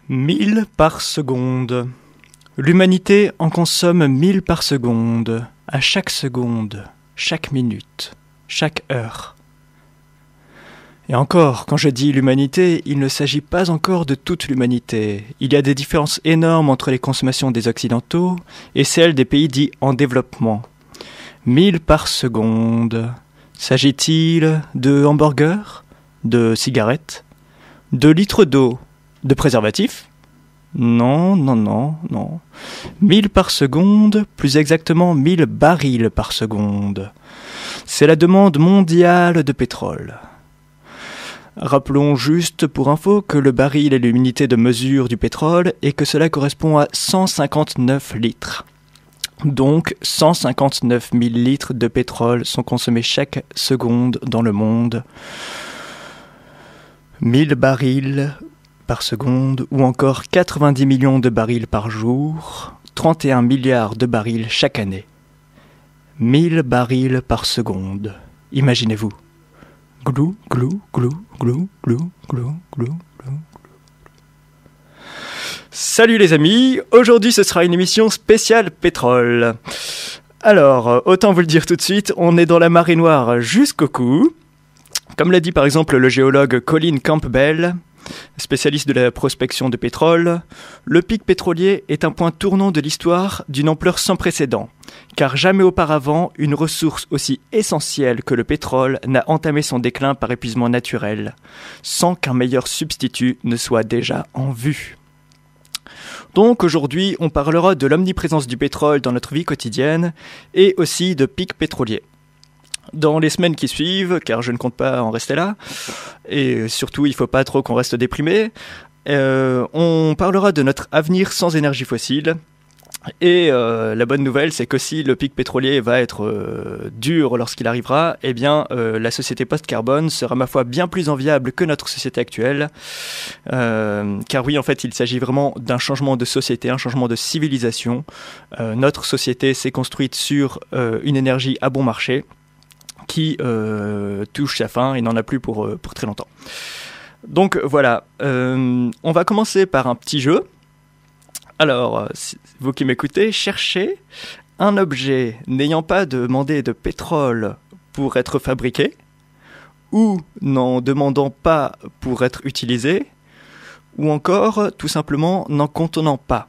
1000 par seconde. L'humanité en consomme 1000 par seconde, à chaque seconde, chaque minute, chaque heure. Et encore, quand je dis l'humanité, il ne s'agit pas encore de toute l'humanité. Il y a des différences énormes entre les consommations des Occidentaux et celles des pays dits en développement. 1000 par seconde. S'agit-il de hamburgers, de cigarettes, de litres d'eau, de préservatifs ? Non. 1000 par seconde, plus exactement 1000 barils par seconde. C'est la demande mondiale de pétrole. Rappelons juste pour info que le baril est l'unité de mesure du pétrole et que cela correspond à 159 litres. Donc 159 000 litres de pétrole sont consommés chaque seconde dans le monde. 1000 barils par seconde ou encore 90 millions de barils par jour, 31 milliards de barils chaque année. 1000 barils par seconde. Imaginez-vous. Glou, glou, glou, glou, glou, glou, glou, glou. Salut les amis, aujourd'hui ce sera une émission spéciale pétrole. Alors, autant vous le dire tout de suite, on est dans la marée noire jusqu'au cou. Comme l'a dit par exemple le géologue Colin Campbell, spécialiste de la prospection de pétrole, le pic pétrolier est un point tournant de l'histoire d'une ampleur sans précédent, car jamais auparavant une ressource aussi essentielle que le pétrole n'a entamé son déclin par épuisement naturel, sans qu'un meilleur substitut ne soit déjà en vue. Donc aujourd'hui, on parlera de l'omniprésence du pétrole dans notre vie quotidienne et aussi de pics pétroliers. Dans les semaines qui suivent, car je ne compte pas en rester là, et surtout il ne faut pas trop qu'on reste déprimé, on parlera de notre avenir sans énergie fossile. Et la bonne nouvelle, c'est que si le pic pétrolier va être dur lorsqu'il arrivera, eh bien la société post-carbone sera ma foi bien plus enviable que notre société actuelle. Car oui, en fait, il s'agit vraiment d'un changement de société, un changement de civilisation. Notre société s'est construite sur une énergie à bon marché qui touche sa fin et n'en a plus pour très longtemps. Donc voilà, on va commencer par un petit jeu. Alors, vous qui m'écoutez, cherchez un objet n'ayant pas demandé de pétrole pour être fabriqué, ou n'en demandant pas pour être utilisé, ou encore, tout simplement, n'en contenant pas.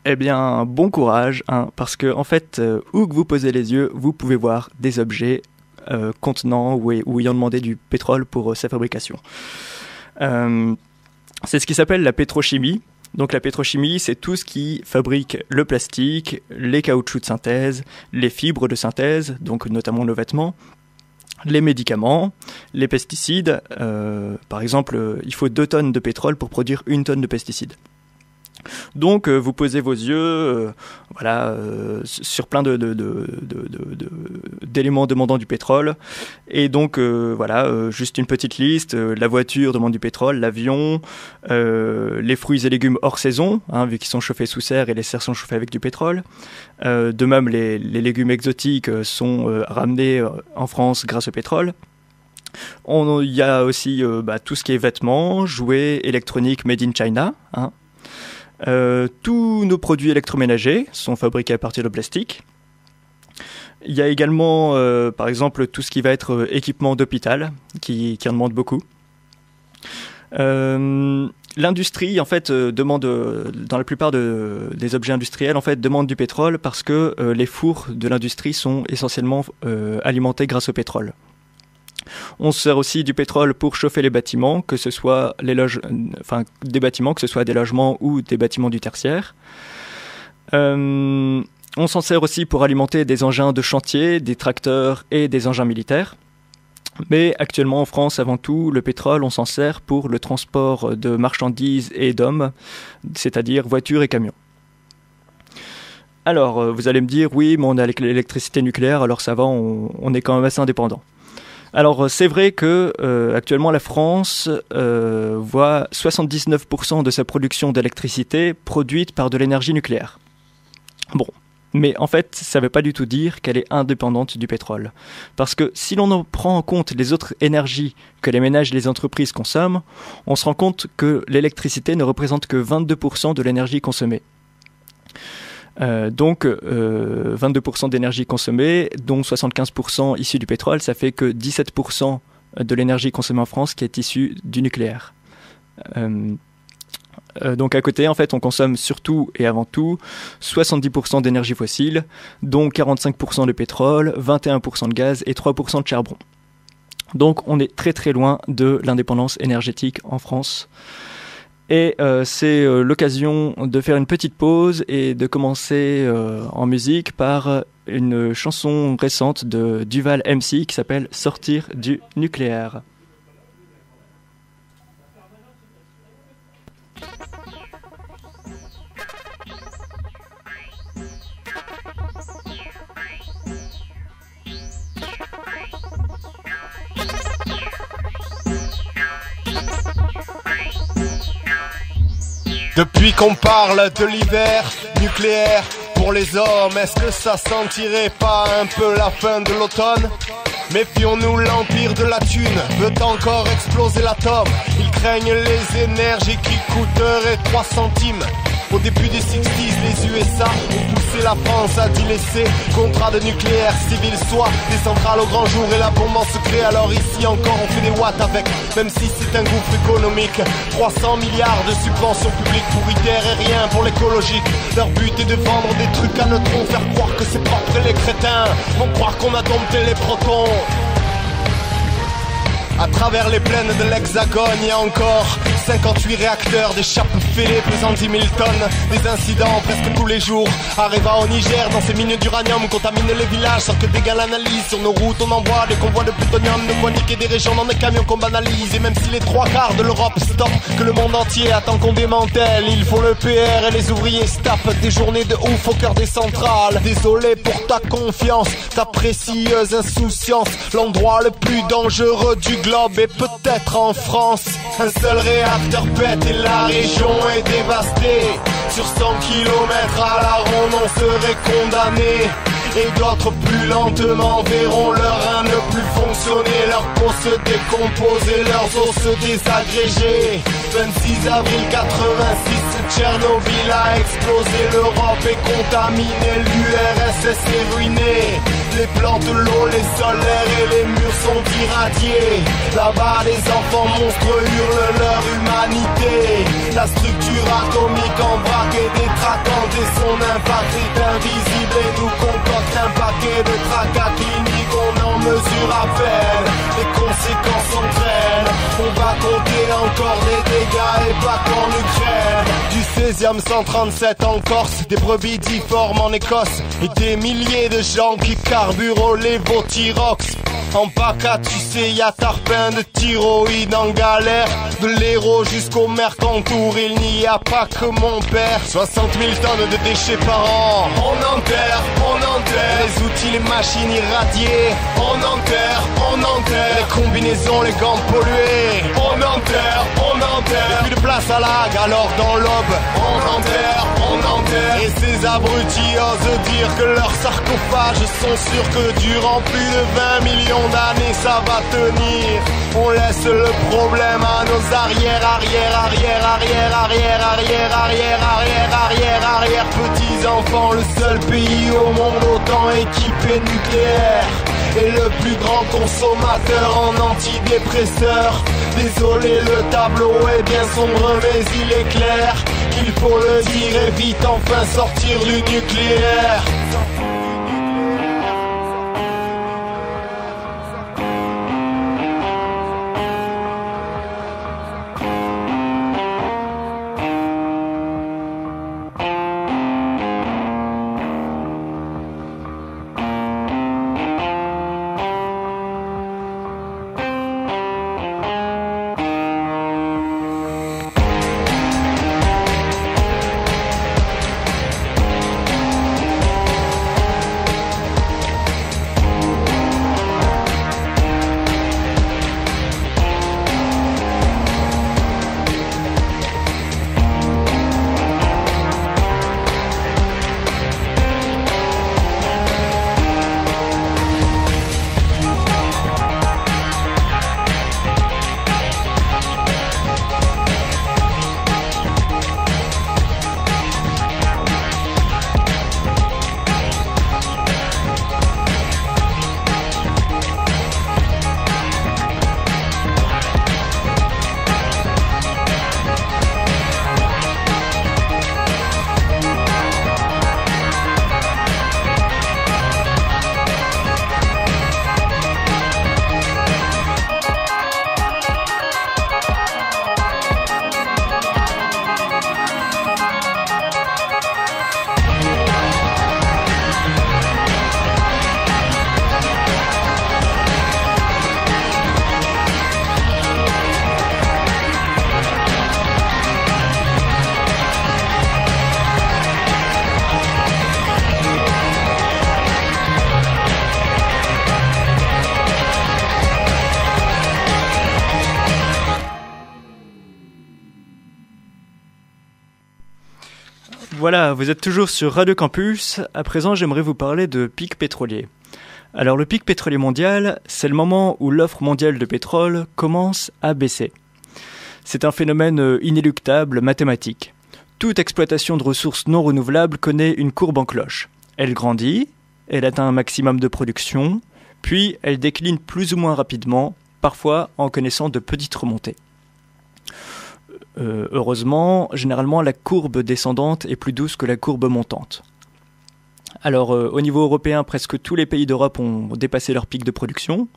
Eh bien, bon courage, parce que, en fait, où que vous posez les yeux, vous pouvez voir des objets contenant ou ayant demandé du pétrole pour sa fabrication. C'est ce qui s'appelle la pétrochimie. Donc la pétrochimie, c'est tout ce qui fabrique le plastique, les caoutchoucs de synthèse, les fibres de synthèse, donc notamment nos vêtements, les médicaments, les pesticides. Par exemple, il faut 2 tonnes de pétrole pour produire 1 tonne de pesticides. Donc vous posez vos yeux sur plein d'éléments demandant du pétrole et donc juste une petite liste. La voiture demande du pétrole, l'avion, les fruits et légumes hors saison, vu qu'ils sont chauffés sous serre et les serres sont chauffées avec du pétrole. De même les légumes exotiques sont ramenés en France grâce au pétrole. Il y a aussi tout ce qui est vêtements, jouets, électronique made in China, tous nos produits électroménagers sont fabriqués à partir de plastique. Il y a également, par exemple, tout ce qui va être équipement d'hôpital, qui en demande beaucoup. L'industrie, en fait, demande, dans la plupart des objets industriels, en fait, demande du pétrole parce que les fours de l'industrie sont essentiellement alimentés grâce au pétrole. On se sert aussi du pétrole pour chauffer les bâtiments, que ce soit des bâtiments, que ce soit des logements ou des bâtiments du tertiaire. On s'en sert aussi pour alimenter des engins de chantier, des tracteurs et des engins militaires. Mais actuellement en France, avant tout, le pétrole, on s'en sert pour le transport de marchandises et d'hommes, c'est-à-dire voitures et camions. Alors, vous allez me dire, oui, mais on a l'électricité nucléaire, alors ça va, on est quand même assez indépendant. Alors c'est vrai que actuellement la France voit 79% de sa production d'électricité produite par de l'énergie nucléaire. Bon, Mais en fait, ça ne veut pas du tout dire qu'elle est indépendante du pétrole. Parce que si l'on en prend en compte les autres énergies que les ménages et les entreprises consomment, on se rend compte que l'électricité ne représente que 22% de l'énergie consommée. Donc 22% d'énergie consommée, dont 75% issue du pétrole, ça fait que 17% de l'énergie consommée en France qui est issue du nucléaire. Donc à côté, en fait, on consomme surtout et avant tout 70% d'énergie fossile, dont 45% de pétrole, 21% de gaz et 3% de charbon. Donc on est très très loin de l'indépendance énergétique en France. Et c'est l'occasion de faire une petite pause et de commencer en musique par une chanson récente de Duval MC qui s'appelle « Sortir du nucléaire ». Depuis qu'on parle de l'hiver nucléaire pour les hommes, est-ce que ça sentirait pas un peu la fin de l'automne? Méfions-nous, l'empire de la thune veut encore exploser l'atome. Ils craignent les énergies qui coûteraient 3 centimes. Au début des 60s, les USA ont poussé la France à délaisser contrat de nucléaire civil, soit des centrales au grand jour et la bombe en secret. Alors ici encore on fait des watts avec, même si c'est un gouffre économique. 300 milliards de subventions publiques pour ITER et rien pour l'écologique. Leur but est de vendre des trucs à neutrons, faire croire que c'est propre et les crétins vont croire qu'on a dompté les protons. À travers les plaines de l'Hexagone, il y a encore 58 réacteurs, des chapes fêlées pesant 10 000 tonnes. Des incidents presque tous les jours. Arriva au Niger, dans ces mines d'uranium, contaminent les villages sans que d'égal analyse. Sur nos routes, on envoie des convois de plutonium, de quoi niquer des régions dans des camions qu'on banalise. Et même si les 3/4 de l'Europe stoppent, que le monde entier attend qu'on démantèle, il faut le PR et les ouvriers se tapent des journées de ouf au cœur des centrales. Désolé pour ta confiance, ta précieuse insouciance. L'endroit le plus dangereux du globe et peut-être en France. Un seul réacteur pète et la région est dévastée. Sur 100 km à la ronde on serait condamné. Et d'autres plus lentement verront leur rein ne plus fonctionner, leur peau se décomposer, leurs os se désagréger. 26 avril 86, Tchernobyl a explosé, l'Europe est contaminée, l'URSS est ruinée. Les plantes, l'eau, les solaires et les murs sont irradiés. Là-bas les enfants monstres hurlent leur humanité. La structure atomique en vrac et détraquante et son impact est invisible et nous concocte un paquet de tracas cliniques. On en mesure à peine, les conséquences s'entraînent. On va compter encore des dégâts et pas qu'en Ukraine. Du 16e 137 en Corse, des brebis difformes en Écosse et des milliers de gens qui carburent au lévothyrox. En PACA, tu sais, y'a tarpin de thyroïde en galère. De l'Hérault jusqu'au Mercantour, il n'y a pas que mon père. 60 000 tonnes de déchets par an. On enterre les outils, les machines irradiées. On enterre les combinaisons, les gants pollués. On enterre et plus de place à l'ag, alors dans l'aube. On enterre et ces abrutis osent dire que leurs sarcophages sont sûrs que durant plus de 20 millions d'années ça va tenir. On laisse le problème à nos arrière petits enfants. Le seul pays au monde autant équipé nucléaire et le plus grand consommateur en antidépresseurs. Désolé, le tableau est bien sombre mais il est clair qu'il faut le dire et vite enfin sortir du nucléaire. Voilà, vous êtes toujours sur Radio Campus. À présent, j'aimerais vous parler de pic pétrolier. Alors, le pic pétrolier mondial, c'est le moment où l'offre mondiale de pétrole commence à baisser. C'est un phénomène inéluctable, mathématique. Toute exploitation de ressources non renouvelables connaît une courbe en cloche. Elle grandit, elle atteint un maximum de production, puis elle décline plus ou moins rapidement, parfois en connaissant de petites remontées. Heureusement, généralement, la courbe descendante est plus douce que la courbe montante. Alors, au niveau européen, presque tous les pays d'Europe ont dépassé leur pic de production.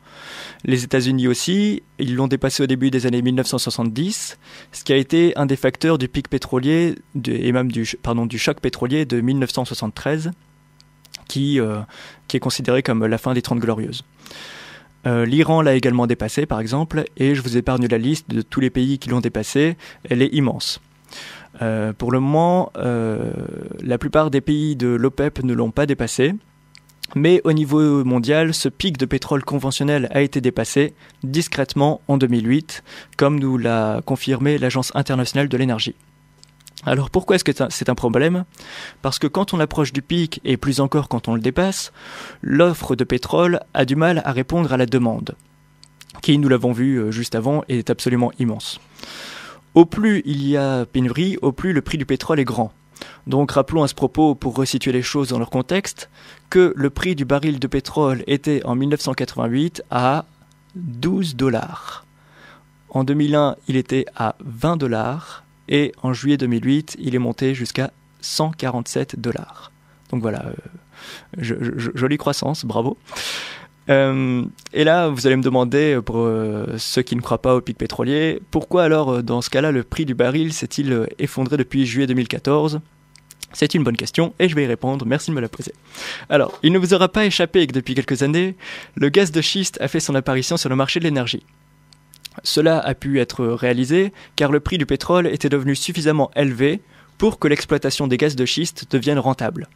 Les États-Unis aussi, ils l'ont dépassé au début des années 1970, ce qui a été un des facteurs du pic pétrolier, et même du choc pétrolier de 1973, qui est considéré comme la fin des 30 Glorieuses. L'Iran l'a également dépassé, par exemple, et je vous épargne la liste de tous les pays qui l'ont dépassé, elle est immense. Pour le moment, la plupart des pays de l'OPEP ne l'ont pas dépassé, mais au niveau mondial, ce pic de pétrole conventionnel a été dépassé discrètement en 2008, comme nous l'a confirmé l'Agence internationale de l'énergie. Alors pourquoi est-ce que c'est un problème ? Parce que quand on approche du pic, et plus encore quand on le dépasse, l'offre de pétrole a du mal à répondre à la demande, qui, nous l'avons vu juste avant, est absolument immense. Au plus il y a pénurie, au plus le prix du pétrole est grand. Donc rappelons à ce propos, pour resituer les choses dans leur contexte, que le prix du baril de pétrole était en 1988 à $12. En 2001, il était à $20. Et en juillet 2008, il est monté jusqu'à $147. Donc voilà, jolie croissance, bravo. Et là, vous allez me demander, pour ceux qui ne croient pas au pic pétrolier, pourquoi alors, dans ce cas-là, le prix du baril s'est-il effondré depuis juillet 2014 ? C'est une bonne question et je vais y répondre, merci de me la poser. Alors, il ne vous aura pas échappé que depuis quelques années, le gaz de schiste a fait son apparition sur le marché de l'énergie. Cela a pu être réalisé car le prix du pétrole était devenu suffisamment élevé pour que l'exploitation des gaz de schiste devienne rentable.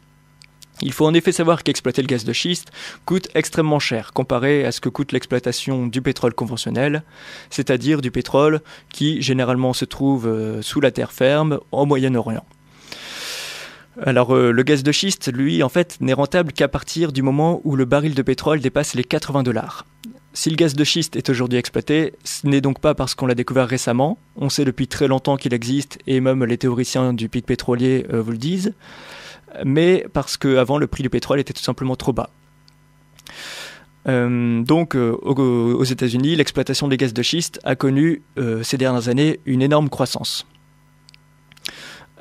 Il faut en effet savoir qu'exploiter le gaz de schiste coûte extrêmement cher comparé à ce que coûte l'exploitation du pétrole conventionnel, c'est-à-dire du pétrole qui généralement se trouve sous la terre ferme au Moyen-Orient. Alors le gaz de schiste, lui, en fait, n'est rentable qu'à partir du moment où le baril de pétrole dépasse les $80. Si le gaz de schiste est aujourd'hui exploité, ce n'est donc pas parce qu'on l'a découvert récemment, on sait depuis très longtemps qu'il existe, et même les théoriciens du pic pétrolier vous le disent, mais parce qu'avant le prix du pétrole était tout simplement trop bas. Donc aux États-Unis, l'exploitation des gaz de schiste a connu ces dernières années une énorme croissance.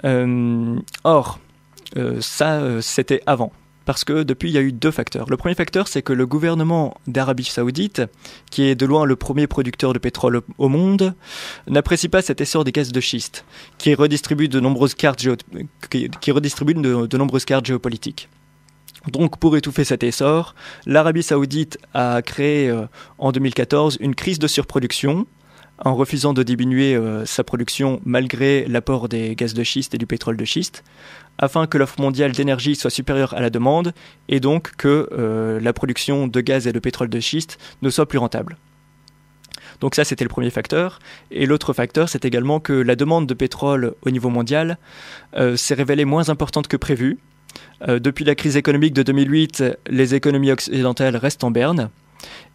Or, ça c'était avant. Parce que depuis, il y a eu deux facteurs. Le premier facteur, c'est que le gouvernement d'Arabie Saoudite, qui est de loin le premier producteur de pétrole au monde, n'apprécie pas cet essor des gaz de schiste, qui redistribue de nombreuses cartes géopolitiques. Donc, pour étouffer cet essor, l'Arabie Saoudite a créé en 2014 une crise de surproduction, en refusant de diminuer sa production malgré l'apport des gaz de schiste et du pétrole de schiste, afin que l'offre mondiale d'énergie soit supérieure à la demande et donc que la production de gaz et de pétrole de schiste ne soit plus rentable. Donc ça, c'était le premier facteur. Et l'autre facteur, c'est également que la demande de pétrole au niveau mondial s'est révélée moins importante que prévu. Depuis la crise économique de 2008, les économies occidentales restent en berne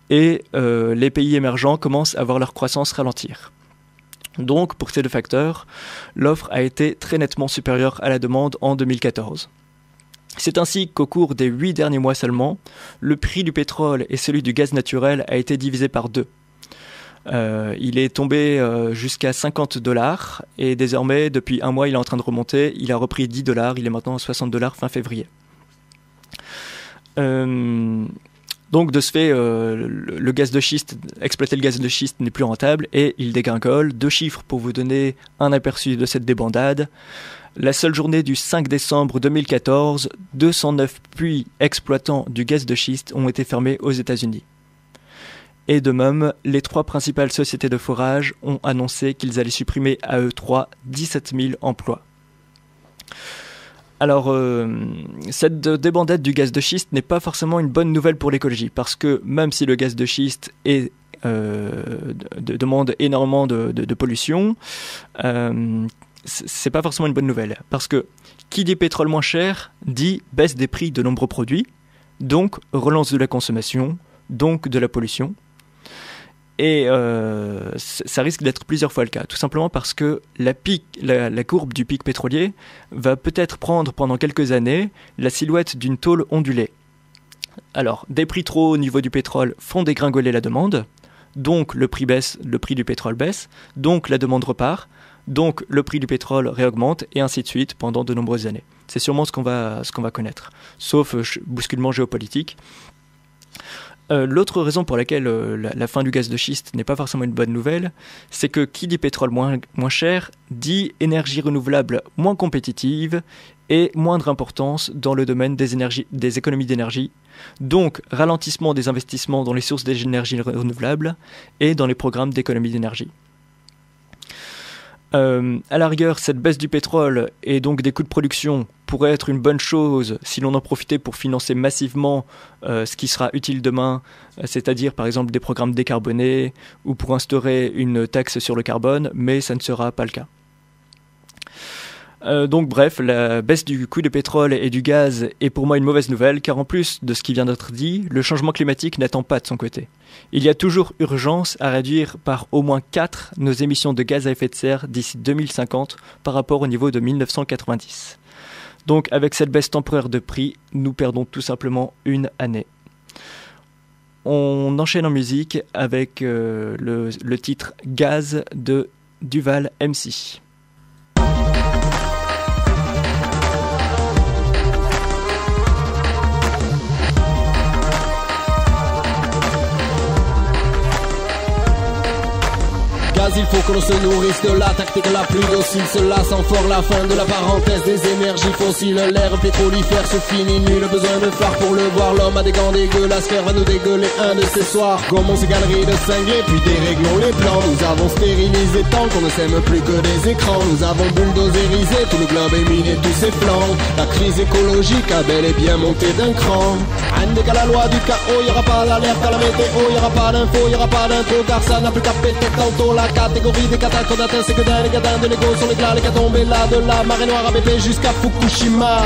et les pays émergents commencent à voir leur croissance ralentir. Donc, pour ces deux facteurs, l'offre a été très nettement supérieure à la demande en 2014. C'est ainsi qu'au cours des 8 derniers mois seulement, le prix du pétrole et celui du gaz naturel a été divisé par 2. Il est tombé jusqu'à $50 et désormais, depuis un mois, il est en train de remonter. Il a repris $10, il est maintenant à $60 fin février. Donc de ce fait, exploiter le gaz de schiste n'est plus rentable et il dégringole. 2 chiffres pour vous donner un aperçu de cette débandade. La seule journée du 5 décembre 2014, 209 puits exploitants du gaz de schiste ont été fermés aux États-Unis. Et de même, les 3 principales sociétés de forage ont annoncé qu'ils allaient supprimer à eux 3 17 000 emplois. Alors, cette débandade du gaz de schiste n'est pas forcément une bonne nouvelle pour l'écologie, parce que même si le gaz de schiste demande énormément de pollution, c'est pas forcément une bonne nouvelle. Parce que qui dit pétrole moins cher, dit baisse des prix de nombreux produits, donc relance de la consommation, donc de la pollution. Et ça risque d'être plusieurs fois le cas, tout simplement parce que la courbe du pic pétrolier va peut-être prendre pendant quelques années la silhouette d'une tôle ondulée. Alors, des prix trop hauts au niveau du pétrole font dégringoler la demande, donc le prix baisse, le prix du pétrole baisse, donc la demande repart, donc le prix du pétrole réaugmente, et ainsi de suite pendant de nombreuses années. C'est sûrement ce qu'on va connaître, sauf bousculement géopolitique. L'autre raison pour laquelle la fin du gaz de schiste n'est pas forcément une bonne nouvelle, c'est que qui dit pétrole moins cher, dit énergie renouvelable moins compétitive et moindre importance dans le domaine des économies d'énergie, donc ralentissement des investissements dans les sources d'énergie renouvelables et dans les programmes d'économie d'énergie. À la rigueur, cette baisse du pétrole et donc des coûts de production pourrait être une bonne chose si l'on en profitait pour financer massivement ce qui sera utile demain, c'est-à-dire par exemple des programmes décarbonés ou pour instaurer une taxe sur le carbone, mais ça ne sera pas le cas. Donc bref, la baisse du coût du pétrole et du gaz est pour moi une mauvaise nouvelle, car en plus de ce qui vient d'être dit, le changement climatique n'attend pas de son côté. Il y a toujours urgence à réduire par au moins 4 nos émissions de gaz à effet de serre d'ici 2050 par rapport au niveau de 1990. Donc avec cette baisse temporaire de prix, nous perdons tout simplement une année. On enchaîne en musique avec le titre Gaz de Duval MC. Il faut que l'on se nourrisse de la tactique la plus docile. Cela sent fort la fin de la parenthèse des énergies fossiles. L'ère pétrolifère se finit, nul besoin de phare pour le voir. L'homme a des gants dégueulasses, faire va nous dégueuler un de ces soirs. Gommons ces galeries de cinglés, puis déréglons les plans. Nous avons stérilisé tant qu'on ne sème plus que des écrans. Nous avons bulldozerisé tout le globe et miné tous ses flancs. La crise écologique a bel et bien monté d'un cran. Indique à la loi du chaos, y'aura pas l'alerte à la météo, y'aura pas d'info, y'aura pas d'info, car ça n'a plus qu'à péter tantôt la catégorie des katas qu'on atteint, c'est que d'un les gadins de l'ego sur les glas, les tombés là de la marée noire à bébé jusqu'à Fukushima.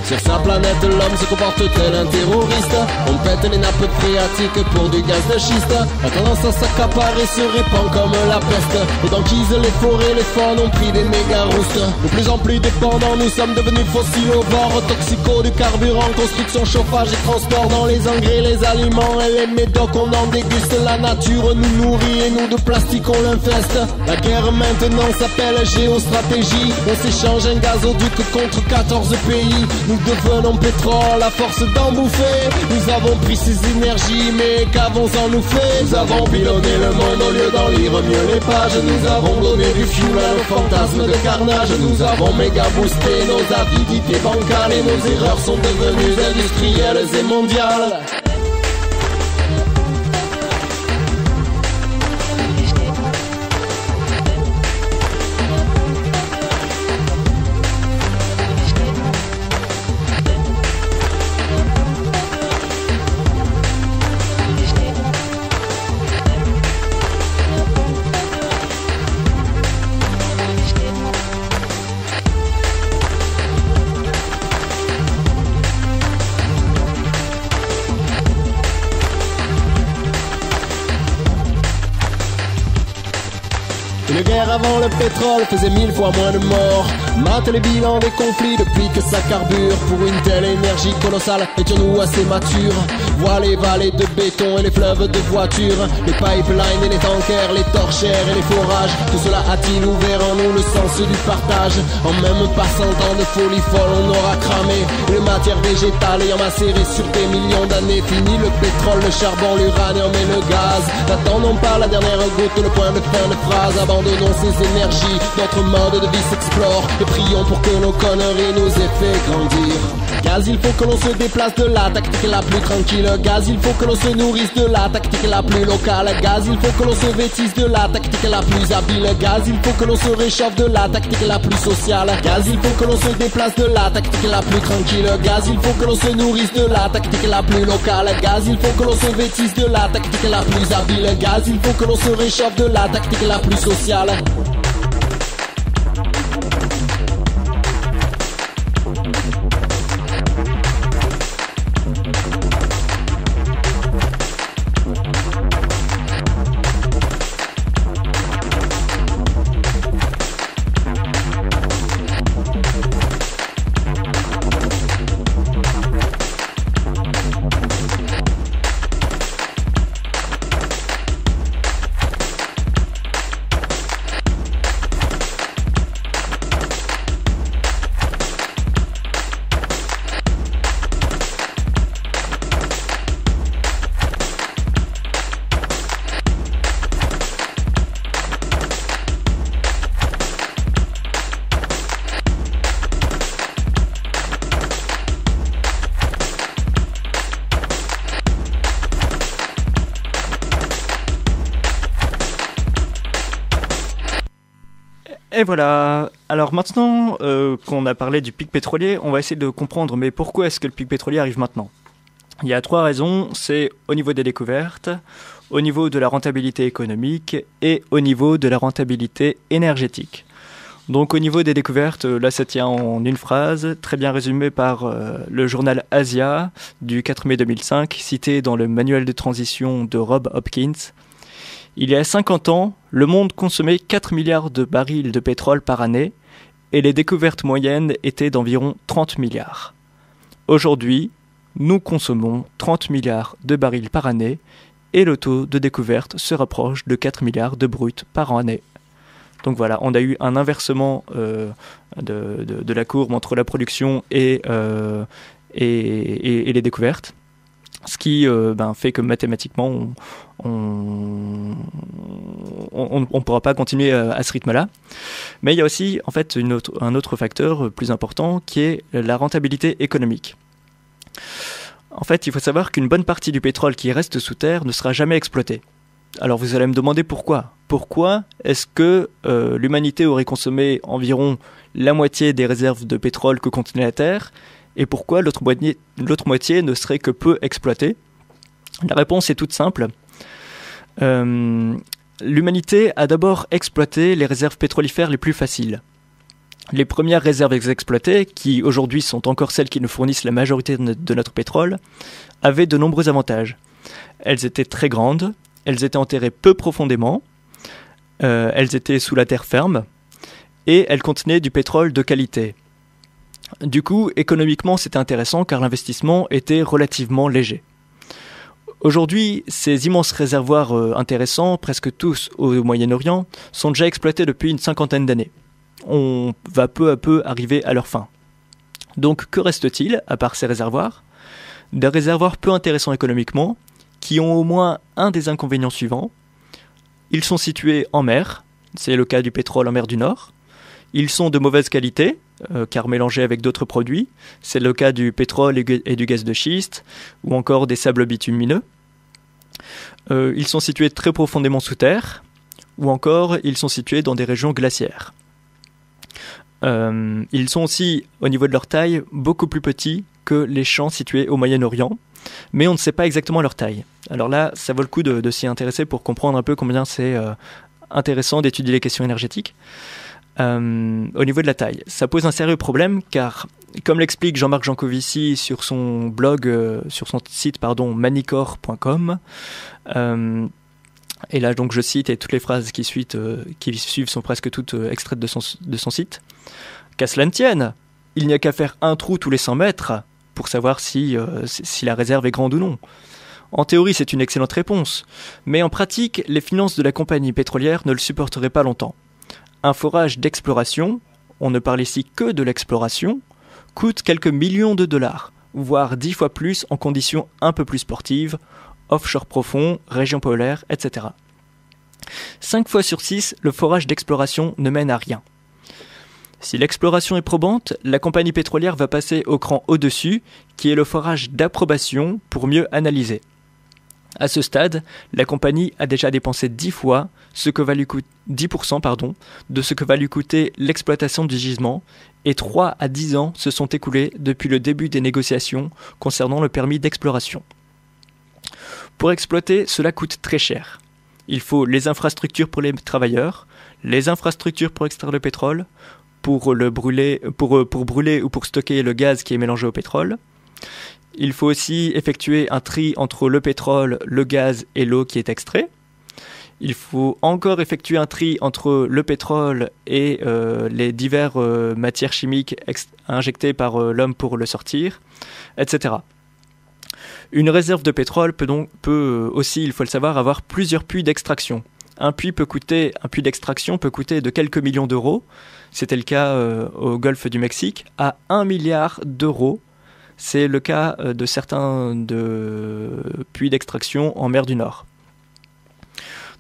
Sur sa planète, l'homme se comporte tel un terroriste. On pète les nappes phréatiques pour du gaz de schiste. La tendance à s'accaparer se répand comme la peste. Les banquises, les forêts, les faunes ont pris des méga roustes. De plus en plus dépendants, nous sommes devenus fossiles au bord. Toxicaux du carburant, construction, chauffage et transport. Dans les engrais, les aliments et les médocs, on en déguste. La nature nous nourrit et nous de plastique on l'infeste. La guerre maintenant s'appelle géostratégie. On s'échange un gazoduc contre 14 pays. Nous devenons pétrole à force d'en bouffer. Nous avons pris ces énergies, mais qu'avons-en nous fait? Nous avons pilonné le monde au lieu d'en lire mieux les pages. Nous avons donné du fuel à nos fantasmes de carnage. Nous avons méga boosté nos avidités bancales. Et nos erreurs sont devenues industrielles et mondiales. Une guerre avant le pétrole faisait 1000 fois moins de morts. Mate les bilans des conflits depuis que ça carbure. Pour une telle énergie colossale, étions-nous assez matures? Vois les vallées de béton et les fleuves de voitures, les pipelines et les tankers, les torchères et les forages. Tout cela a-t-il ouvert en nous le sens du partage? En même pas 100 ans de folie folle, on aura cramé. Le matière végétale ayant macéré sur des millions d'années. Fini le pétrole, le charbon, l'uranium et le gaz. N'attendons pas la dernière goutte, le point de fin de phrase. Abandonnons ces énergies, notre mode de vie s'explore. Et prions pour que nos conneries nous aient fait grandir. Gaz, il faut que l'on se déplace de la tactique la plus tranquille. Gaz, il faut que l'on se nourrisse de la tactique la plus locale. Gaz, il faut que l'on se vêtisse de la tactique la plus habile. Gaz, il faut que l'on se réchauffe de la tactique la plus sociale. Gaz, il faut que l'on se déplace de la tactique la plus tranquille. Gaz, il faut que l'on se nourrisse de la tactique la plus locale. Gaz, il faut que l'on se vêtisse de la tactique la plus habile. Gaz, il faut que l'on se réchauffe de la tactique la plus sociale. Et voilà, alors maintenant qu'on a parlé du pic pétrolier, on va essayer de comprendre mais pourquoi est-ce que le pic pétrolier arrive maintenant ? Il y a 3 raisons, c'est au niveau des découvertes, au niveau de la rentabilité économique et au niveau de la rentabilité énergétique. Donc au niveau des découvertes, là ça tient en une phrase, très bien résumée par le journal Asia du 4 mai 2005, cité dans le manuel de transition de Rob Hopkins. Il y a 50 ans, le monde consommait 4 milliards de barils de pétrole par année et les découvertes moyennes étaient d'environ 30 milliards. Aujourd'hui, nous consommons 30 milliards de barils par année et le taux de découverte se rapproche de 4 milliards de bruts par année. Donc voilà, on a eu un inversement de la courbe entre la production et les découvertes. Ce qui fait que mathématiquement, on ne pourra pas continuer à ce rythme-là. Mais il y a aussi en fait un autre facteur plus important qui est la rentabilité économique. En fait, il faut savoir qu'une bonne partie du pétrole qui reste sous terre ne sera jamais exploitée. Alors vous allez me demander pourquoi. Pourquoi est-ce que l'humanité aurait consommé environ la moitié des réserves de pétrole que contenait la Terre ? Et pourquoi l'autre moitié ne serait que peu exploitée ? La réponse est toute simple. L'humanité a d'abord exploité les réserves pétrolifères les plus faciles. Les premières réserves exploitées, qui aujourd'hui sont encore celles qui nous fournissent la majorité de notre pétrole, avaient de nombreux avantages. Elles étaient très grandes, elles étaient enterrées peu profondément, elles étaient sous la terre ferme, et elles contenaient du pétrole de qualité. Du coup, économiquement, c'était intéressant car l'investissement était relativement léger. Aujourd'hui, ces immenses réservoirs intéressants, presque tous au Moyen-Orient, sont déjà exploités depuis une 50aine d'années. On va peu à peu arriver à leur fin. Donc, que reste-t-il, à part ces réservoirs ? Des réservoirs peu intéressants économiquement, qui ont au moins un des inconvénients suivants. Ils sont situés en mer, c'est le cas du pétrole en mer du Nord. Ils sont de mauvaise qualité, car mélangés avec d'autres produits, c'est le cas du pétrole et du gaz de schiste, ou encore des sables bitumineux. Ils sont situés très profondément sous terre, ou encore ils sont situés dans des régions glaciaires. Ils sont aussi, au niveau de leur taille, beaucoup plus petits que les champs situés au Moyen-Orient, mais on ne sait pas exactement leur taille. Alors là, ça vaut le coup de s'y intéresser pour comprendre un peu combien c'est intéressant d'étudier les questions énergétiques. Au niveau de la taille, ça pose un sérieux problème car, comme l'explique Jean-Marc Jancovici sur son blog, sur son site manicor.com, et là donc je cite et toutes les phrases qui suivent sont presque toutes extraites de son site. Qu'à cela ne tienne, il n'y a qu'à faire un trou tous les 100 mètres pour savoir si la réserve est grande ou non. En théorie, c'est une excellente réponse, mais en pratique, les finances de la compagnie pétrolière ne le supporteraient pas longtemps. Un forage d'exploration, on ne parle ici que de l'exploration, coûte quelques millions de dollars, voire 10 fois plus en conditions un peu plus sportives, offshore profond, région polaire, etc. 5 fois sur 6, le forage d'exploration ne mène à rien. Si l'exploration est probante, la compagnie pétrolière va passer au cran au-dessus, qui est le forage d'approbation pour mieux analyser. À ce stade, la compagnie a déjà dépensé 10% de ce que va lui coûter l'exploitation du gisement, et 3 à 10 ans se sont écoulés depuis le début des négociations concernant le permis d'exploration. Pour exploiter, cela coûte très cher. Il faut les infrastructures pour les travailleurs, les infrastructures pour extraire le pétrole, pour brûler ou pour stocker le gaz qui est mélangé au pétrole. Il faut aussi effectuer un tri entre le pétrole, le gaz et l'eau qui est extrait. Il faut encore effectuer un tri entre le pétrole et les diverses matières chimiques injectées par l'homme pour le sortir, etc. Une réserve de pétrole peut aussi, il faut le savoir, avoir plusieurs puits d'extraction. Un puits d'extraction peut coûter de quelques millions d'euros, c'était le cas au golfe du Mexique, à 1 milliard d'euros. C'est le cas de certains puits d'extraction en mer du Nord.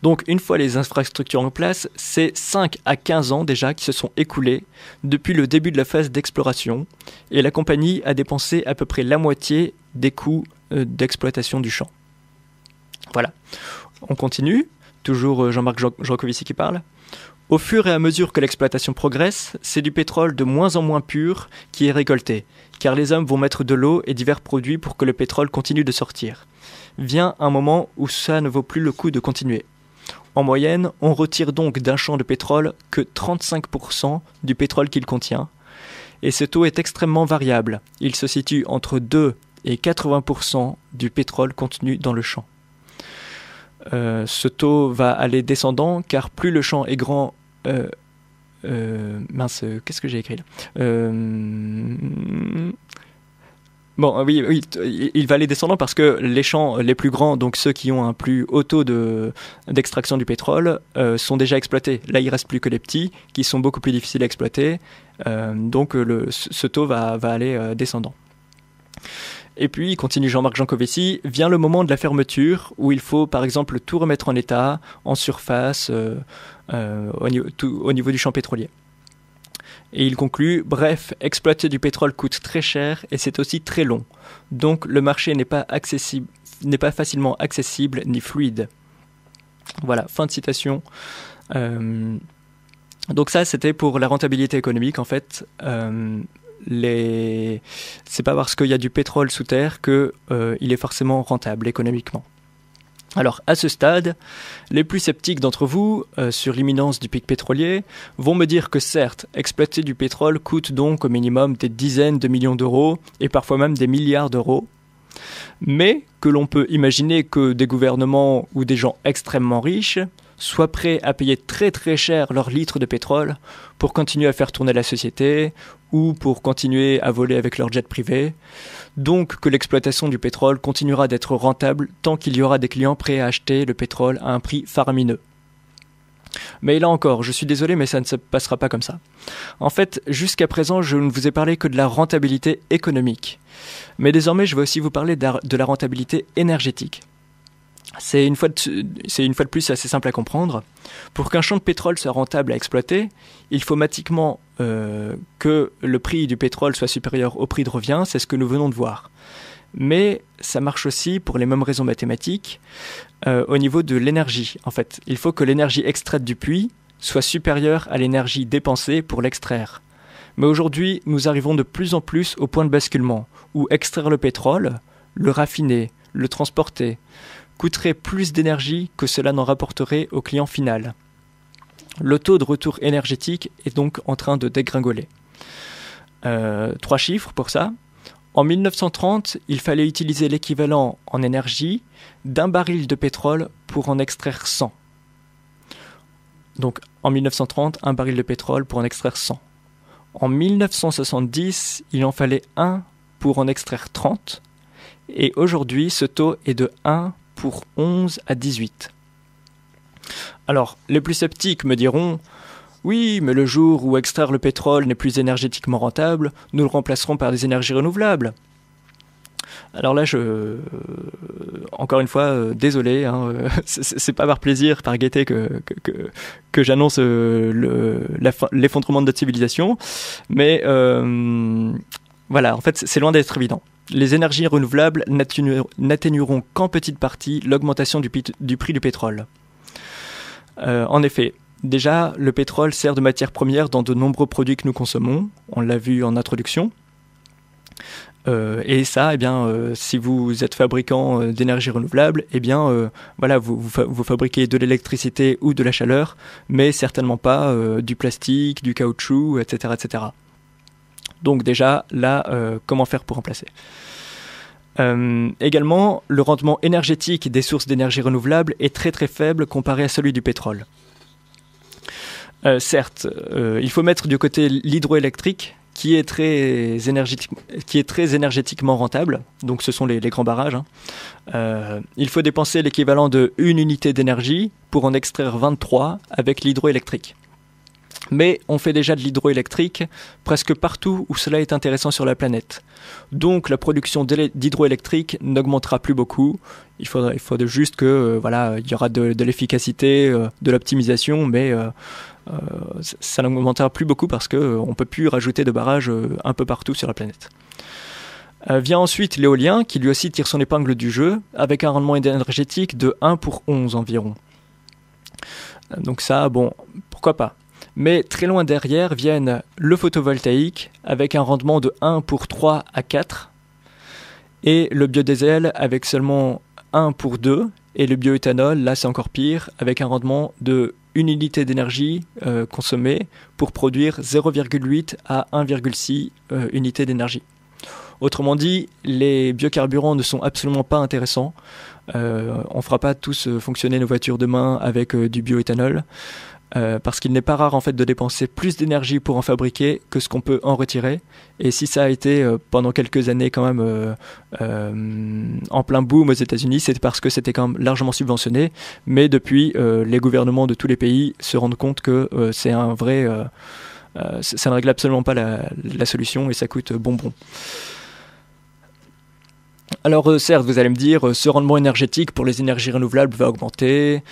Donc une fois les infrastructures en place, c'est 5 à 15 ans déjà qui se sont écoulés depuis le début de la phase d'exploration, et la compagnie a dépensé à peu près la moitié des coûts d'exploitation du champ. Voilà, on continue, toujours Jean-Marc Jancovici qui parle. Au fur et à mesure que l'exploitation progresse, c'est du pétrole de moins en moins pur qui est récolté, car les hommes vont mettre de l'eau et divers produits pour que le pétrole continue de sortir. Vient un moment où ça ne vaut plus le coup de continuer. En moyenne, on retire donc d'un champ de pétrole que 35% du pétrole qu'il contient, et ce taux est extrêmement variable. Il se situe entre 2 et 80% du pétrole contenu dans le champ. Ce taux va aller descendant car plus le champ est grand. Qu'est-ce que j'ai écrit là Bon, oui, il va aller descendant parce que les champs les plus grands, donc ceux qui ont un plus haut taux d'extraction du pétrole, sont déjà exploités. Là, il reste plus que les petits qui sont beaucoup plus difficiles à exploiter. Donc, ce taux va aller descendant. Et puis, continue Jean-Marc Jancovici, vient le moment de la fermeture où il faut par exemple tout remettre en état, en surface, au niveau du champ pétrolier. Et il conclut, bref, exploiter du pétrole coûte très cher et c'est aussi très long. Donc le marché n'est pas facilement accessible ni fluide. Voilà, fin de citation. Donc ça, c'était pour la rentabilité économique en fait. C'est pas parce qu'il y a du pétrole sous terre qu'il est forcément rentable économiquement. Alors, à ce stade, les plus sceptiques d'entre vous sur l'imminence du pic pétrolier vont me dire que certes, exploiter du pétrole coûte donc au minimum des dizaines de millions d'euros et parfois même des milliards d'euros, mais que l'on peut imaginer que des gouvernements ou des gens extrêmement riches soient prêts à payer très très cher leur litre de pétrole pour continuer à faire tourner la société ou pour continuer à voler avec leur jet privé. Donc que l'exploitation du pétrole continuera d'être rentable tant qu'il y aura des clients prêts à acheter le pétrole à un prix faramineux. Mais là encore, je suis désolé, mais ça ne se passera pas comme ça. En fait, jusqu'à présent, je ne vous ai parlé que de la rentabilité économique. Mais désormais, je vais aussi vous parler de la rentabilité énergétique. C'est une fois de plus assez simple à comprendre. Pour qu'un champ de pétrole soit rentable à exploiter, il faut automatiquement que le prix du pétrole soit supérieur au prix de revient, c'est ce que nous venons de voir. Mais ça marche aussi pour les mêmes raisons mathématiques au niveau de l'énergie. En fait, il faut que l'énergie extraite du puits soit supérieure à l'énergie dépensée pour l'extraire. Mais aujourd'hui, nous arrivons de plus en plus au point de basculement, où extraire le pétrole, le raffiner, le transporter, coûterait plus d'énergie que cela n'en rapporterait au client final. Le taux de retour énergétique est donc en train de dégringoler. 3 chiffres pour ça. En 1930, il fallait utiliser l'équivalent en énergie d'un baril de pétrole pour en extraire 100. Donc en 1930, un baril de pétrole pour en extraire 100. En 1970, il en fallait 1 pour en extraire 30. Et aujourd'hui, ce taux est de 1 pour 11 à 18. Alors, les plus sceptiques me diront oui, mais le jour où extraire le pétrole n'est plus énergétiquement rentable, nous le remplacerons par des énergies renouvelables. Alors là, encore une fois, désolé, hein, c'est pas par plaisir, par gaieté que j'annonce l'effondrement de notre civilisation, mais voilà, en fait, c'est loin d'être évident. Les énergies renouvelables n'atténueront qu'en petite partie l'augmentation du prix du pétrole. En effet, déjà, le pétrole sert de matière première dans de nombreux produits que nous consommons, on l'a vu en introduction. Et ça, si vous êtes fabricant d'énergie renouvelable, voilà, vous fabriquez de l'électricité ou de la chaleur, mais certainement pas du plastique, du caoutchouc, etc., etc. Donc déjà, là, comment faire pour remplacer ? Également, le rendement énergétique des sources d'énergie renouvelable est très très faible comparé à celui du pétrole. Certes, il faut mettre du côté l'hydroélectrique, qui est très énergétiquement rentable, donc ce sont les grands barrages. Il faut dépenser l'équivalent de 1 unité d'énergie pour en extraire 23 avec l'hydroélectrique. Mais on fait déjà de l'hydroélectrique presque partout où cela est intéressant sur la planète. Donc la production d'hydroélectrique n'augmentera plus beaucoup. Il faut juste que il y aura de l'efficacité, de l'optimisation, mais ça n'augmentera plus beaucoup parce qu'on ne peut plus rajouter de barrages un peu partout sur la planète. Vient ensuite l'éolien qui lui aussi tire son épingle du jeu avec un rendement énergétique de 1 pour 11 environ. Donc ça, bon, pourquoi pas. Mais très loin derrière viennent le photovoltaïque avec un rendement de 1 pour 3 à 4 et le biodiesel avec seulement 1 pour 2 et le bioéthanol, là c'est encore pire, avec un rendement de 1 unité d'énergie consommée pour produire 0,8 à 1,6 unités d'énergie. Autrement dit, les biocarburants ne sont absolument pas intéressants. On ne fera pas tous fonctionner nos voitures demain avec du bioéthanol. Parce qu'il n'est pas rare en fait de dépenser plus d'énergie pour en fabriquer que ce qu'on peut en retirer. Et si ça a été pendant quelques années quand même en plein boom aux États-Unis, c'est parce que c'était quand même largement subventionné. Mais depuis, les gouvernements de tous les pays se rendent compte que c'est un vrai, ça ne règle absolument pas la solution et ça coûte bonbon. Alors certes, vous allez me dire, ce rendement énergétique pour les énergies renouvelables va augmenter.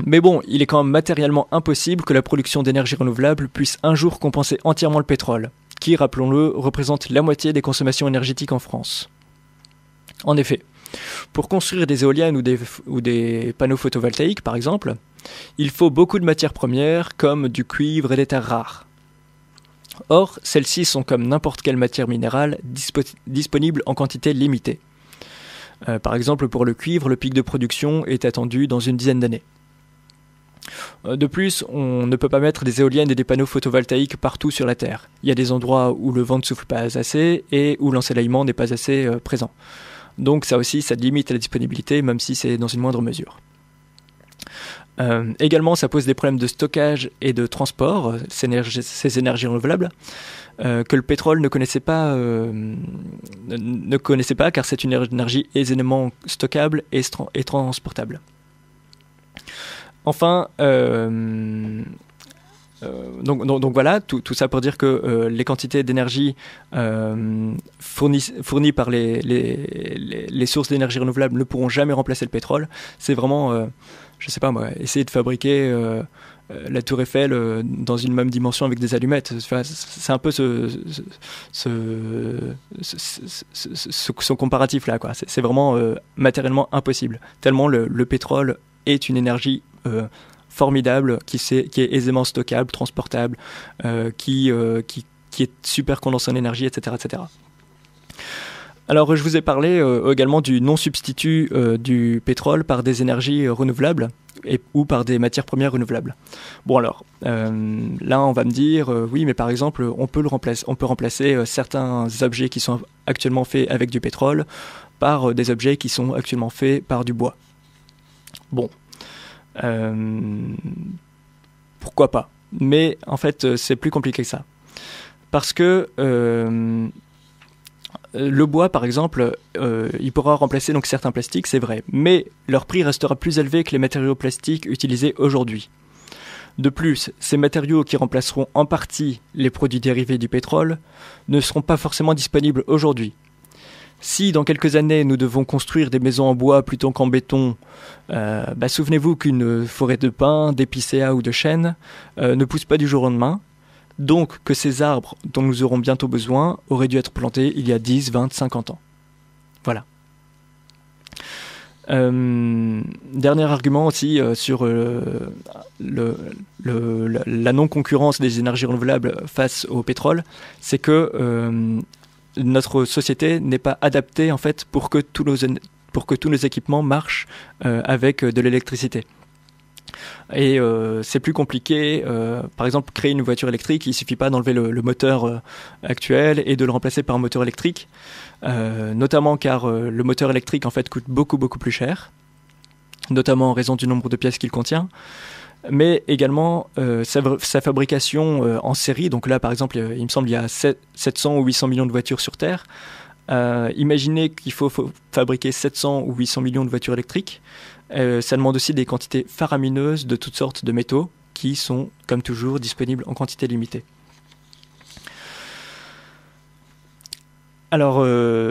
Mais bon, il est quand même matériellement impossible que la production d'énergie renouvelable puisse un jour compenser entièrement le pétrole, qui, rappelons-le, représente la moitié des consommations énergétiques en France. En effet, pour construire des éoliennes ou des panneaux photovoltaïques, par exemple, il faut beaucoup de matières premières comme du cuivre et des terres rares. Or, celles-ci sont comme n'importe quelle matière minérale disponibles en quantité limitée. Par exemple, pour le cuivre, le pic de production est attendu dans une dizaine d'années. De plus, on ne peut pas mettre des éoliennes et des panneaux photovoltaïques partout sur la Terre. Il y a des endroits où le vent ne souffle pas assez et où l'ensoleillement n'est pas assez présent. Donc ça aussi, ça limite la disponibilité, même si c'est dans une moindre mesure. Également, ça pose des problèmes de stockage et de transport, ces énergies renouvelables, que le pétrole ne connaissait pas car c'est une énergie aisément stockable et transportable. Enfin, donc voilà, tout ça pour dire que les quantités d'énergie fournies par les sources d'énergie renouvelable ne pourront jamais remplacer le pétrole. C'est vraiment, je sais pas moi, essayer de fabriquer la Tour Eiffel dans une même dimension avec des allumettes. Enfin, c'est un peu ce comparatif là, quoi. C'est vraiment matériellement impossible. Tellement le pétrole est une énergie formidable qui est aisément stockable, transportable, qui est super condensée en énergie, etc., etc. Alors je vous ai parlé également du non-substitut du pétrole par des énergies renouvelables ou par des matières premières renouvelables. Bon alors, là on va me dire, oui mais par exemple on peut remplacer certains objets qui sont actuellement faits avec du pétrole par des objets qui sont actuellement faits par du bois. Bon. Pourquoi pas? Mais en fait, c'est plus compliqué que ça. Parce que le bois, par exemple, il pourra remplacer donc certains plastiques, c'est vrai. Mais leur prix restera plus élevé que les matériaux plastiques utilisés aujourd'hui. De plus, ces matériaux qui remplaceront en partie les produits dérivés du pétrole ne seront pas forcément disponibles aujourd'hui. Si dans quelques années nous devons construire des maisons en bois plutôt qu'en béton, souvenez-vous qu'une forêt de pins, d'épicéas ou de chênes ne pousse pas du jour au lendemain, donc que ces arbres dont nous aurons bientôt besoin auraient dû être plantés il y a 10, 20, 50 ans. Voilà. Dernier argument aussi sur la non-concurrence des énergies renouvelables face au pétrole, c'est que notre société n'est pas adaptée en fait pour que tous nos équipements marchent avec de l'électricité. Et c'est plus compliqué. Par exemple, créer une voiture électrique, il suffit pas d'enlever le moteur actuel et de le remplacer par un moteur électrique, notamment car le moteur électrique en fait coûte beaucoup plus cher, notamment en raison du nombre de pièces qu'il contient, mais également sa fabrication en série. Donc là, par exemple, il me semble il y a 700 ou 800 millions de voitures sur Terre. Imaginez qu'il faut fabriquer 700 ou 800 millions de voitures électriques. Ça demande aussi des quantités faramineuses de toutes sortes de métaux qui sont, comme toujours, disponibles en quantité limitée. Alors,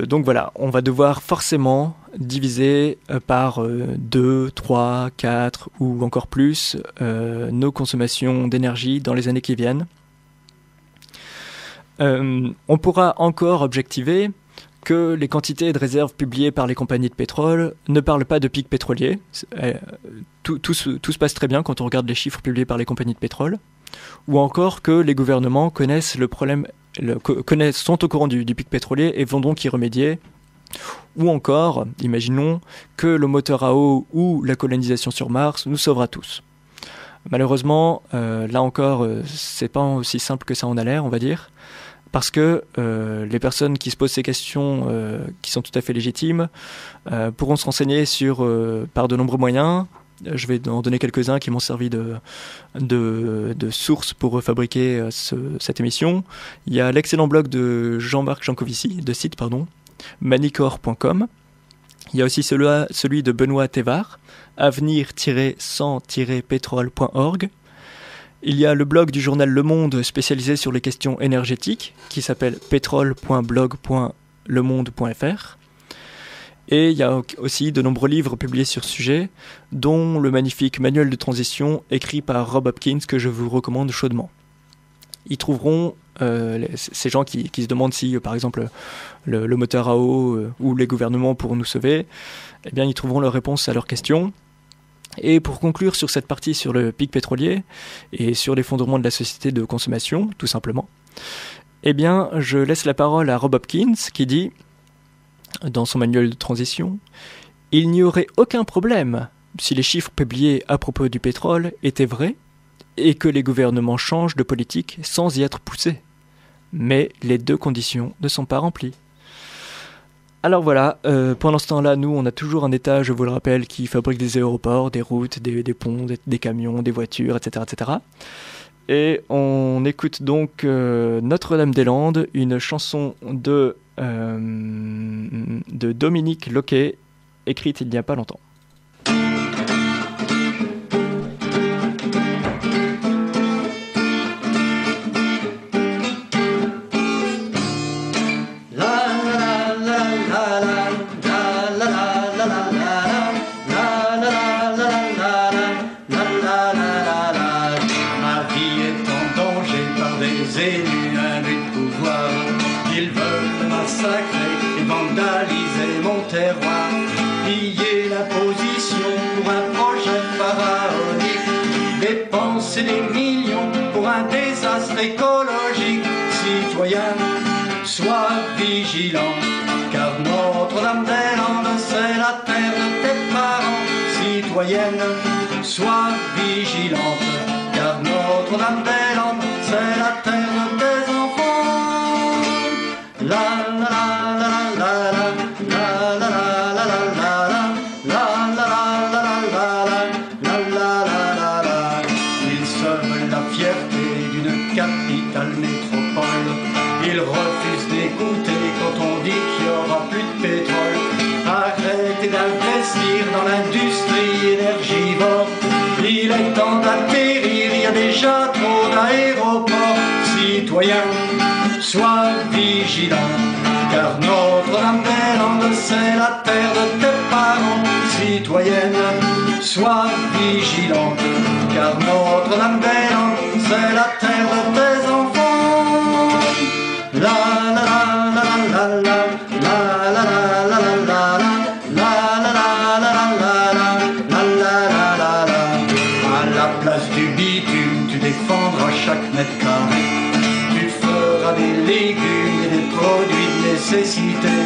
donc voilà, on va devoir forcément diviser par 2, 3, 4 ou encore plus nos consommations d'énergie dans les années qui viennent. On pourra encore objectiver que les quantités de réserves publiées par les compagnies de pétrole ne parlent pas de pics pétroliers. Tout se passe très bien quand on regarde les chiffres publiés par les compagnies de pétrole. Ou encore que les gouvernements connaissent le problème, sont au courant du pic pétrolier et vont donc y remédier. Ou encore, imaginons que le moteur à eau ou la colonisation sur Mars nous sauvera tous. Malheureusement, là encore, c'est pas aussi simple que ça en a l'air, on va dire. Parce que les personnes qui se posent ces questions, qui sont tout à fait légitimes, pourront se renseigner par de nombreux moyens. Je vais en donner quelques-uns qui m'ont servi de source pour fabriquer cette émission. Il y a l'excellent blog de Jean-Marc Jancovici, manicor.com. Il y a aussi celui de Benoît Thévard, avenir-sans-pétrole.org. Il y a le blog du journal Le Monde spécialisé sur les questions énergétiques qui s'appelle pétrole.blog.lemonde.fr. Et il y a aussi de nombreux livres publiés sur ce sujet, dont le magnifique manuel de transition écrit par Rob Hopkins que je vous recommande chaudement. Ils trouveront, ces gens qui se demandent si, par exemple, le moteur à eau ou les gouvernements pourront nous sauver, eh bien, ils trouveront leurs réponses à leurs questions. Et pour conclure sur cette partie sur le pic pétrolier et sur l'effondrement de la société de consommation, tout simplement, eh bien, je laisse la parole à Rob Hopkins qui dit, dans son manuel de transition, « Il n'y aurait aucun problème si les chiffres publiés à propos du pétrole étaient vrais et que les gouvernements changent de politique sans y être poussés. Mais les deux conditions ne sont pas remplies. » Alors voilà, pendant ce temps-là, nous, on a toujours un État, je vous le rappelle, qui fabrique des aéroports, des routes, des ponts, des camions, des voitures, etc., etc. Et on écoute donc Notre-Dame-des-Landes, une chanson de Dominique Loquet, écrite il n'y a pas longtemps. Dépenser des millions pour un désastre écologique. Citoyen, sois vigilant, car Notre-Dame-des-Landes, c'est la terre de tes parents. Citoyenne, sois vigilante, car Notre-Dame-des-Landes, c'est la terre de tes enfants. La la la la la la la la la la la la la la. Capitale métropole, ils refusent d'écouter quand on dit qu'il n'y aura plus de pétrole. Arrêtez d'investir dans l'industrie énergivore, il est temps d'atterrir, il y a des lande, c'est la terre de tes parents. Citoyenne, sois vigilante, car Notre-Dame-des-Landes, c'est la terre de tes enfants. La la la la la la la la la la la la. Du bitume, tu défendras chaque mètre carré. Tu feras des légumes et des produits de nécessité.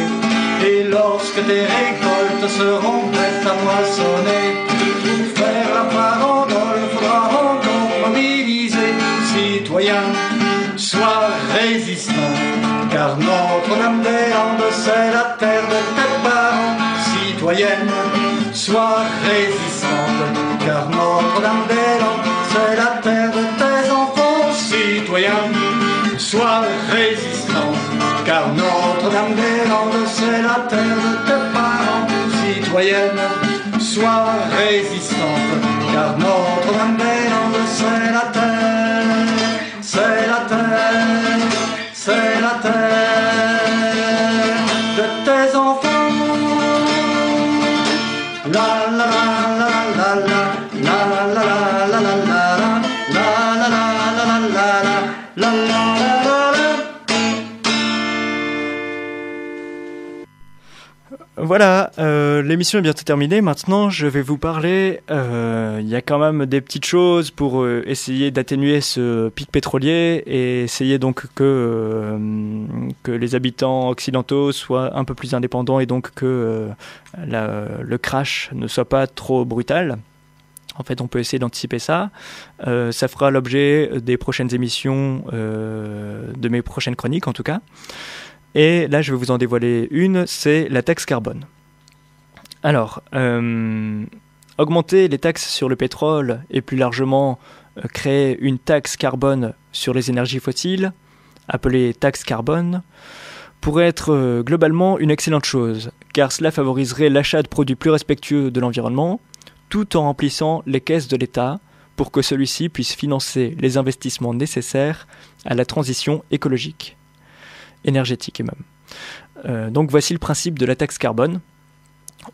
Et lorsque tes récoltes seront prêtes à moissonner, pour faire la farandole, faudra encore mobiliser. Citoyen, sois résistant, car Notre-Dame-des-Landes, c'est la terre de tes parents. Citoyenne, sois résistante, car Notre-Dame-des-Landes, c'est la terre de tes enfants. Citoyen, sois résistant, car Notre-Dame-des-Landes, c'est la terre de tes parents. Citoyenne, sois résistante, car Notre-Dame-des-Landes, c'est la terre, c'est la terre, c'est la terre de tes enfants. La la la la la la la la la la la. Voilà, l'émission est bientôt terminée. Maintenant, je vais vous parler. Il y a quand même des petites choses pour essayer d'atténuer ce pic pétrolier et essayer donc que les habitants occidentaux soient un peu plus indépendants et donc que le crash ne soit pas trop brutal. En fait, on peut essayer d'anticiper ça. Ça fera l'objet des prochaines émissions, de mes prochaines chroniques en tout cas. Et là, je vais vous en dévoiler une, c'est la taxe carbone. Alors, augmenter les taxes sur le pétrole et plus largement créer une taxe carbone sur les énergies fossiles, appelée taxe carbone, pourrait être globalement une excellente chose, car cela favoriserait l'achat de produits plus respectueux de l'environnement, tout en remplissant les caisses de l'État pour que celui-ci puisse financer les investissements nécessaires à la transition écologique. Énergétique et même. Donc voici le principe de la taxe carbone.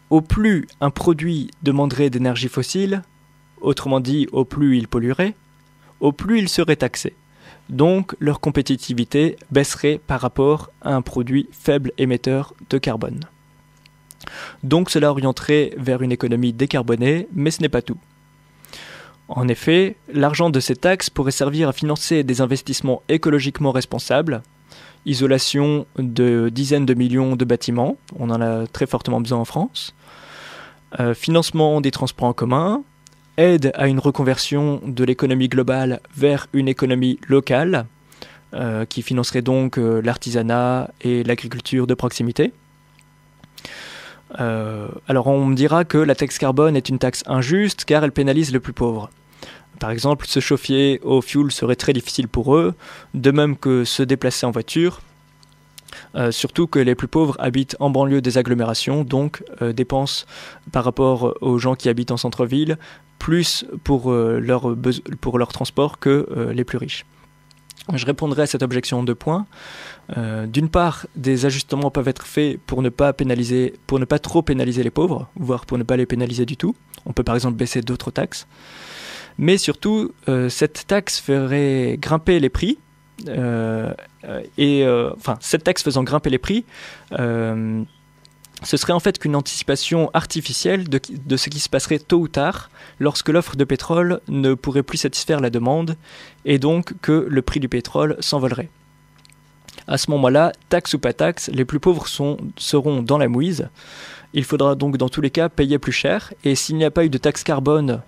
Au plus un produit demanderait d'énergie fossile, autrement dit au plus il polluerait, au plus il serait taxé. Donc leur compétitivité baisserait par rapport à un produit faible émetteur de carbone. Donc cela orienterait vers une économie décarbonée, mais ce n'est pas tout. En effet, l'argent de ces taxes pourrait servir à financer des investissements écologiquement responsables, isolation de dizaines de millions de bâtiments, on en a très fortement besoin en France, financement des transports en commun, aide à une reconversion de l'économie globale vers une économie locale, qui financerait donc l'artisanat et l'agriculture de proximité. Alors on me dira que la taxe carbone est une taxe injuste car elle pénalise les plus pauvres. Par exemple, se chauffer au fioul serait très difficile pour eux, de même que se déplacer en voiture, surtout que les plus pauvres habitent en banlieue des agglomérations, donc dépensent par rapport aux gens qui habitent en centre-ville, plus pour leur transport que les plus riches. Je répondrai à cette objection en 2 points. D'une part, des ajustements peuvent être faits pour ne pas trop pénaliser les pauvres, voire pour ne pas les pénaliser du tout. On peut par exemple baisser d'autres taxes. Mais surtout, cette taxe ferait grimper les prix, cette taxe faisant grimper les prix, ce serait en fait qu'une anticipation artificielle de ce qui se passerait tôt ou tard lorsque l'offre de pétrole ne pourrait plus satisfaire la demande et donc que le prix du pétrole s'envolerait. À ce moment-là, taxe ou pas taxe, les plus pauvres seront dans la mouise. Il faudra donc dans tous les cas payer plus cher et s'il n'y a pas eu de taxe carbone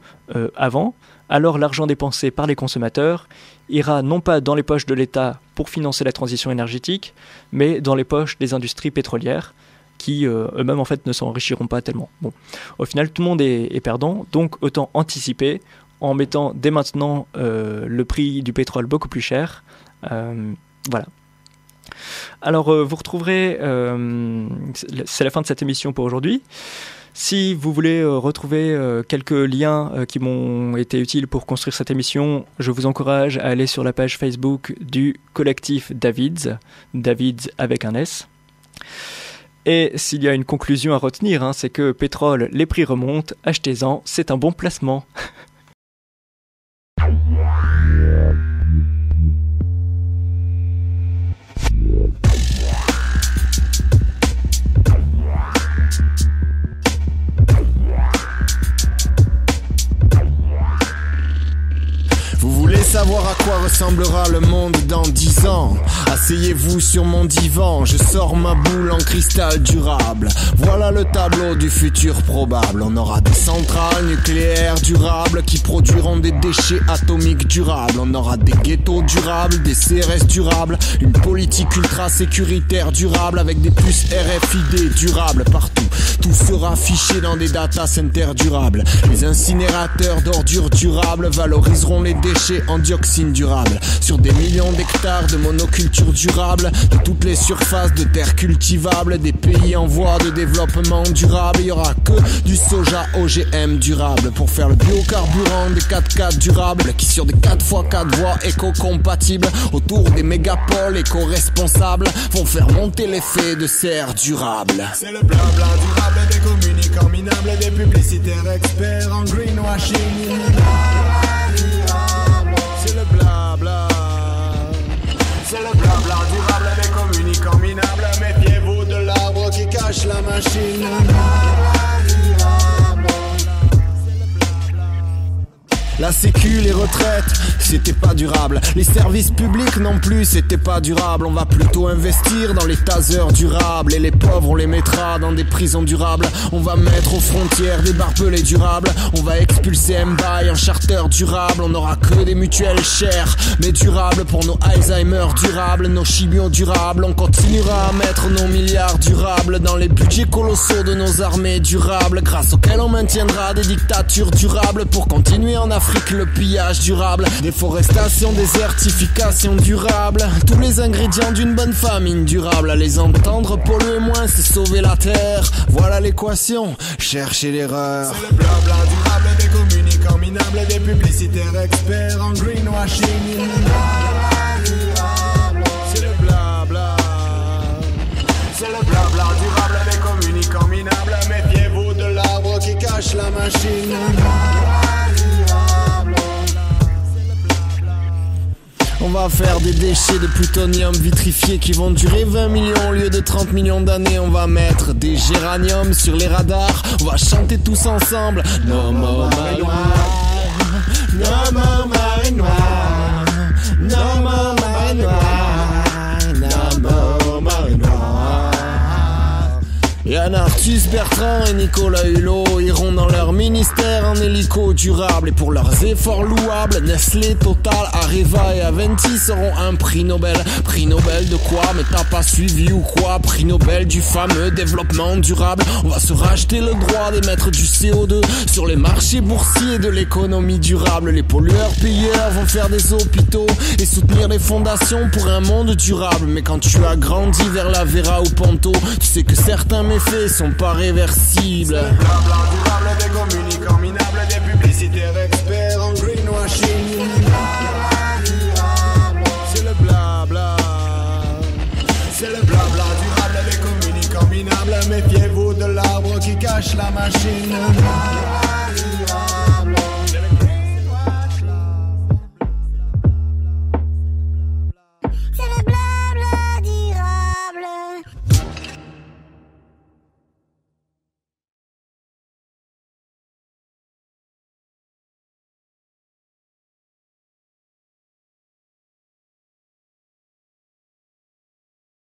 avant, alors l'argent dépensé par les consommateurs ira non pas dans les poches de l'État pour financer la transition énergétique, mais dans les poches des industries pétrolières qui eux-mêmes en fait ne s'enrichiront pas tellement. Bon, au final tout le monde est perdant, donc autant anticiper en mettant dès maintenant le prix du pétrole beaucoup plus cher. Voilà. Alors vous retrouverez, c'est la fin de cette émission pour aujourd'hui. Si vous voulez retrouver quelques liens qui m'ont été utiles pour construire cette émission, je vous encourage à aller sur la page Facebook du collectif Davids, Davids avec un S. Et s'il y a une conclusion à retenir, hein, c'est que pétrole, les prix remontent, achetez-en, c'est un bon placement. Vous voulez savoir à quoi ressemblera le monde dans 10 ans? Asseyez-vous sur mon divan, je sors ma boule en cristal durable. Voilà le tableau du futur probable. On aura des centrales nucléaires durables qui produiront des déchets atomiques durables. On aura des ghettos durables, des CRS durables, une politique ultra sécuritaire durable avec des puces RFID durables partout. Tout sera fiché dans des data centers durables. Les incinérateurs d'ordures durables valoriseront les déchets en dioxine durable. Sur des millions d'hectares de monoculture durable, de toutes les surfaces de terres cultivables, des pays en voie de développement durable, il y aura que du soja OGM durable pour faire le biocarburant des 4x4 durables qui sur des 4x4 voies éco-compatibles autour des mégapoles éco-responsables vont faire monter l'effet de serre durable. C'est le blabla durable des communicants minables, des publicitaires experts en greenwashing. C'est le blabla. C'est le blabla durable des communicants minables. Méfiez-vous de l'arbre qui cache la machine. La sécu, les retraites, c'était pas durable. Les services publics non plus, c'était pas durable. On va plutôt investir dans les tasers durables. Et les pauvres, on les mettra dans des prisons durables. On va mettre aux frontières des barbelés durables. On va expulser Mbaye en charter durable. On n'aura que des mutuelles chères, mais durables pour nos Alzheimer durables, nos chimios durables. On continuera à mettre nos milliards durables dans les budgets colossaux de nos armées durables, grâce auxquels on maintiendra des dictatures durables pour continuer en Afrique le pillage durable, déforestation, désertification durable, tous les ingrédients d'une bonne famine durable. À les entendre polluer moins, c'est sauver la terre. Voilà l'équation, cherchez l'erreur. C'est le blabla durable des communicants minables, des publicitaires experts en greenwashing. C'est le blabla. C'est le blabla durable des communicants minables. Méfiez-vous de l'arbre qui cache la machine. On va faire des déchets de plutonium vitrifiés qui vont durer 20 millions au lieu de 30 millions d'années. On va mettre des géraniums sur les radars. On va chanter tous ensemble. No more marée noire. No more marée noire. No more marée noire. No more marée noire. Yann Arthus, Bertrand et Nicolas Hulot iront dans leur ministère en hélico durable. Et pour leurs efforts louables, Nestlé, Total, Areva et Aventis auront un prix Nobel. Prix Nobel de quoi? Mais t'as pas suivi ou quoi? Prix Nobel du fameux développement durable. On va se racheter le droit d'émettre du CO2 sur les marchés boursiers de l'économie durable. Les pollueurs-payeurs vont faire des hôpitaux et soutenir les fondations pour un monde durable. Mais quand tu as grandi vers la Vera ou Ponto, tu sais que certains méfaits sont pas réversibles. C'est le blabla durable des communicants minables, des publicitaires experts en greenwashing. C'est le blabla. C'est le blabla durable des communicants minables. Méfiez-vous de l'arbre qui cache la machine.